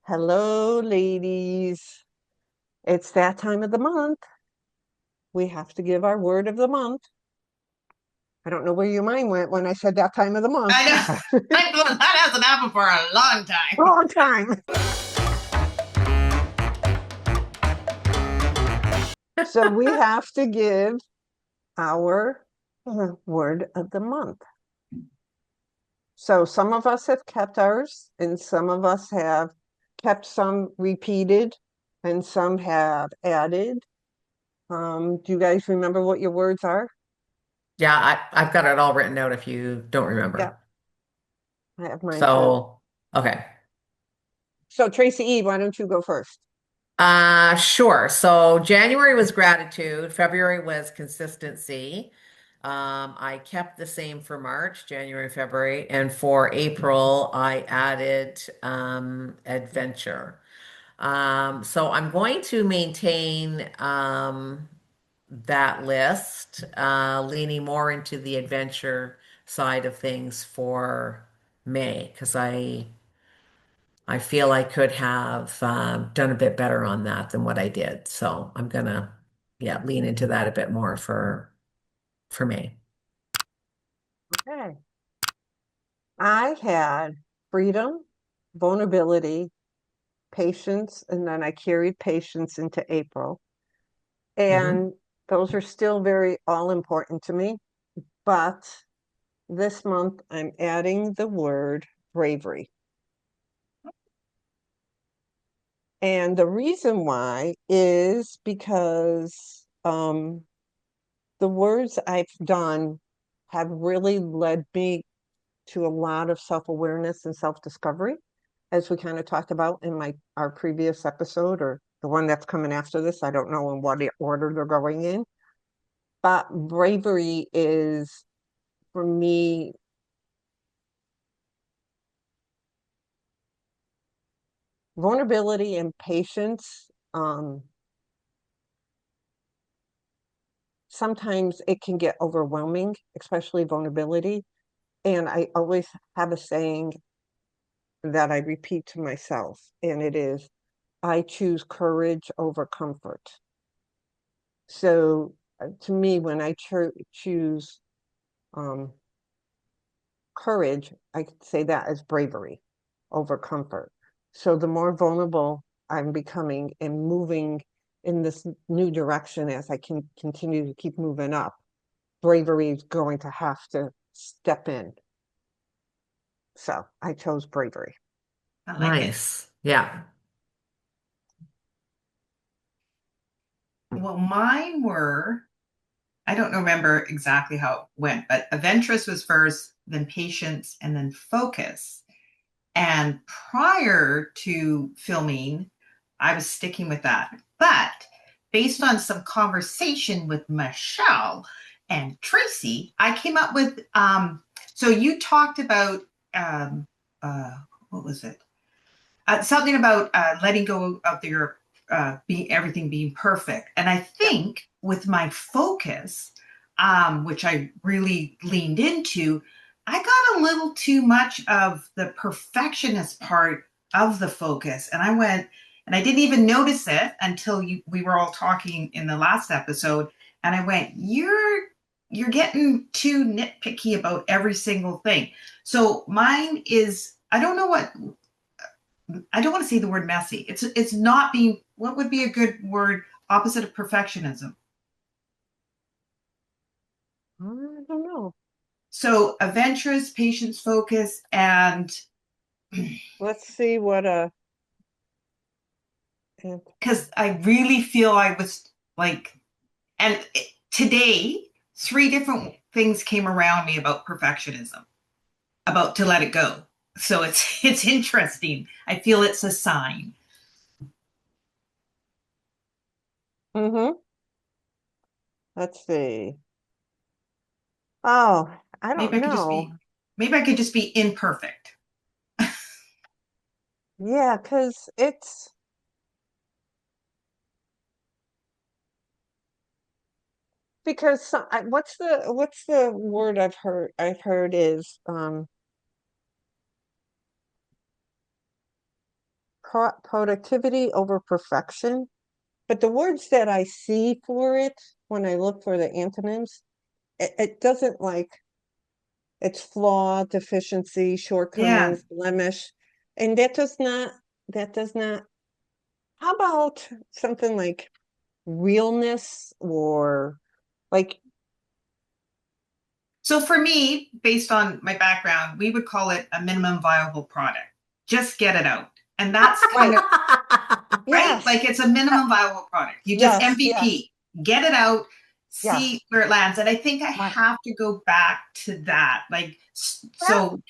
Hello, ladies. It's that time of the month. We have to give our word of the month. I don't know where your mind went when I said that time of the month. I know. That hasn't happened for a long time. Long time. So we have to give our word of the month. So some of us have kept ours, and some of us have kept some repeated, and some have added. Do you guys remember what your words are? Yeah, I've got it all written out if you don't Yeah, remember. I have mine too. So, okay. So Tracy E, why don't you go first? Sure. So January was gratitude, February was consistency. I kept the same for March, January, February, and for April, I added adventure. So I'm going to maintain that list, leaning more into the adventure side of things for May, because I feel I could have done a bit better on that than what I did. So I'm gonna, yeah, lean into that a bit more for May. Okay. I had freedom, vulnerability, patience, and then I carried patience into April. Hmm. And those are still very all important to me. But this month I'm adding the word bravery. And the reason why is because the words I've done have really led me to a lot of self-awareness and self-discovery, as we kind of talked about in our previous episode or the one that's coming after this. I don't know in what order they're going in, but bravery is for me vulnerability and patience. Sometimes it can get overwhelming, especially vulnerability. And I always have a saying that I repeat to myself, and it is, I choose courage over comfort. So to me, when I choose um, courage, I could say that as bravery over comfort. So the more vulnerable I'm becoming and moving in this new direction as I can continue to keep moving up, bravery is going to have to step in. So I chose bravery. I like it. Nice. Yeah. Well, mine were, I don't remember exactly how it went, but adventurous was first, then patience, and then focus. And prior to filming, I was sticking with that. But based on some conversation with Michele and Tracy, I came up with so you talked about um, what was it? Something about letting go of your being everything being perfect. And I Yeah. think with my focus, which I really leaned into, I got a little too much of the perfectionist part of the focus, and I went, and I didn't even notice it until we were all talking in the last episode, and I went, you're getting too nitpicky about every single thing. So mine is, I don't want to say the word messy. It's not being, what would be a good word opposite of perfectionism? I don't know. So adventurous, patience, focus, and Let's see what uh, because I really feel I was like, and today 3 different things came around me about perfectionism, about to let it go. So it's interesting. I feel it's a sign. mm-hmm. Let's see. Oh, I Maybe don't I could just know. be, maybe I could just be imperfect. Yeah, because what's the word I've heard is productivity over perfection. But the words that I see for it when I look for the antonyms, it doesn't like it's flaw, deficiency, Yeah. shortcomings, blemish. And that does not, how about something like realness or like, So for me, based on my background, we would call it a minimum viable product. Just get it out. And that's kind right, of right. yes, Like it's a uh, minimum viable product. You just yes, yes, MVP, get it out, see yes. where it lands. And I think I Right. have to go back to that. Like, That so,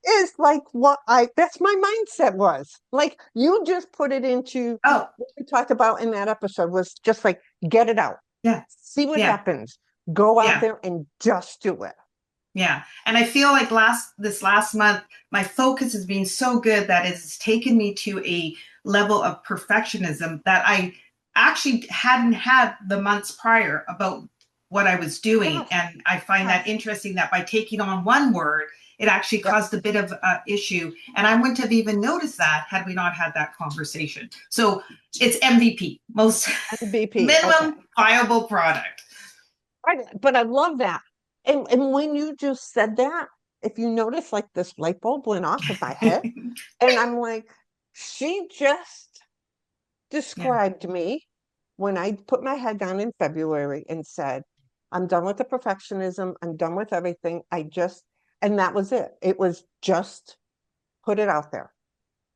is like what that's my mindset was. Like you just put it into oh, what we talked about in that episode was just like get it out, yeah, see what yeah, happens, go out yeah. there and just do it. Yeah. And I feel like this last month, my focus has been so good that it's taken me to a level of perfectionism that I actually hadn't had the months prior about what I was doing. Yes, And I find that yes, interesting that by taking on one word, it actually yep. caused a bit of issue. And I wouldn't have even noticed that had we not had that conversation. So it's MVP, most MVP. Okay. minimum viable product. But I love that. And when you just said that, if you notice, like this light bulb went off in my head, and I'm like, she just Yeah, described me when I put my head down in February and said, I'm done with the perfectionism. I'm done with everything. And that was it. It was just put it out there.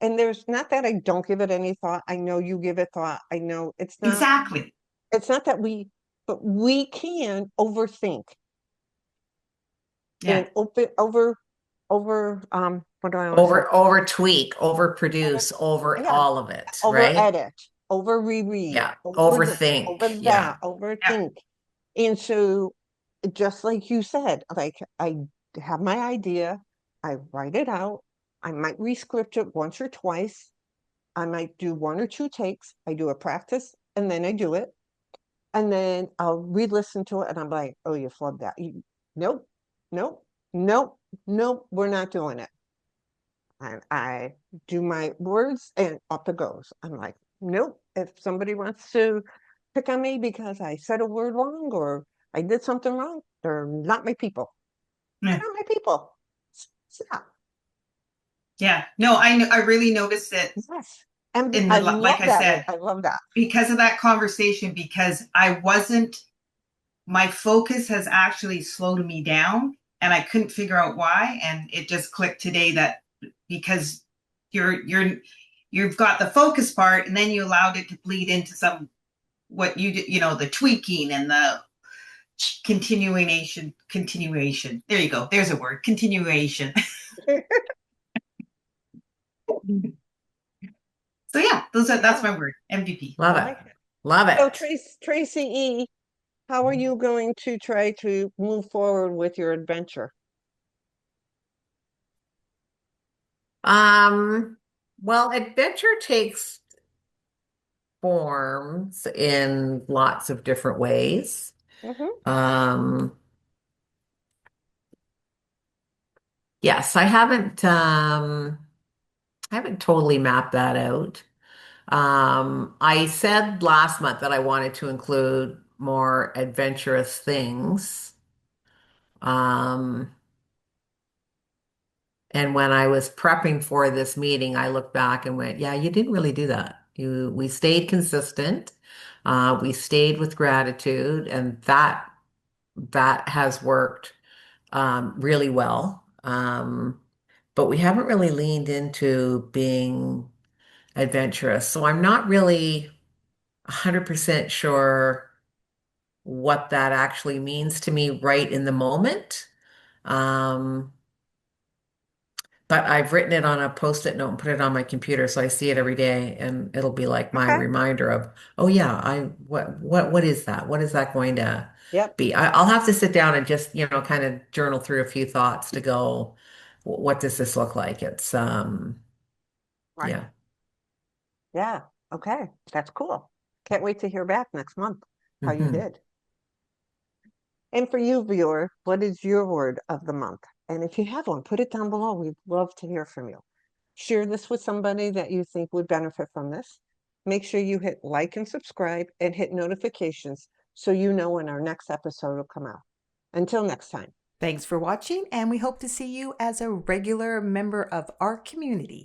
And there's not that I don't give it any thought. I know you give it thought. I know exactly. it's not that but we can overthink Yeah. and what do I want to say? Over tweak, over Over, produce, over yeah, all of it, over right? edit, over reread, Yeah. over this, Overthink. over Yeah. that, Yeah. overthink. And so, just like you said, like I have my idea, I write it out, I might rescript it once or twice, I might do one or two takes, I do a practice, and then I do it. And then I'll re-listen to it and I'm like, oh, you flubbed that. Nope, nope, nope, nope, we're not doing it. And I do my words and up it goes. I'm like, nope. If somebody wants to pick on me because I said a word wrong or I did something wrong, they're not my people. They're Yeah. not my people. Stop. Yeah. No, I really noticed it Yes. And in I like love I that. said, I love that. because of that conversation, because my focus has actually slowed me down and I couldn't figure out why. And it just clicked today that because you've got the focus part and then you allowed it to bleed into some what the tweaking and the continuation. There you go. There's a word, continuation. So yeah, that's Yeah, my word, MVP. I Love it. like it. Love So it. Tracy E, how are you going to try to move forward with your adventure? Um, well, adventure takes forms in lots of different ways. Hmm. Um, yes, I haven't totally mapped that out. I said last month that I wanted to include more adventurous things. Um, and when I was prepping for this meeting, I looked back and went, yeah, you didn't really do that. We stayed consistent. We stayed with gratitude, and that has worked really well. But we haven't really leaned into being adventurous. So I'm not really 100% sure what that actually means to me right in the moment. Um, but I've written it on a post-it note and put it on my computer so I see it every day and it'll be like my Okay. reminder of, oh yeah, what is that? What is that going to Yep. be? I'll have to sit down and just, kind of journal through a few thoughts to go, what does this look like? It's Right. yeah. Yeah. Okay. That's cool. Can't wait to hear back next month how you Hmm. did. And for you, viewer, what is your word of the month? And if you have one, put it down below. We'd love to hear from you. Share this with somebody that you think would benefit from this. Make sure you hit like and subscribe and hit notifications so you know when our next episode will come out. Until next time. Thanks for watching, and we hope to see you as a regular member of our community.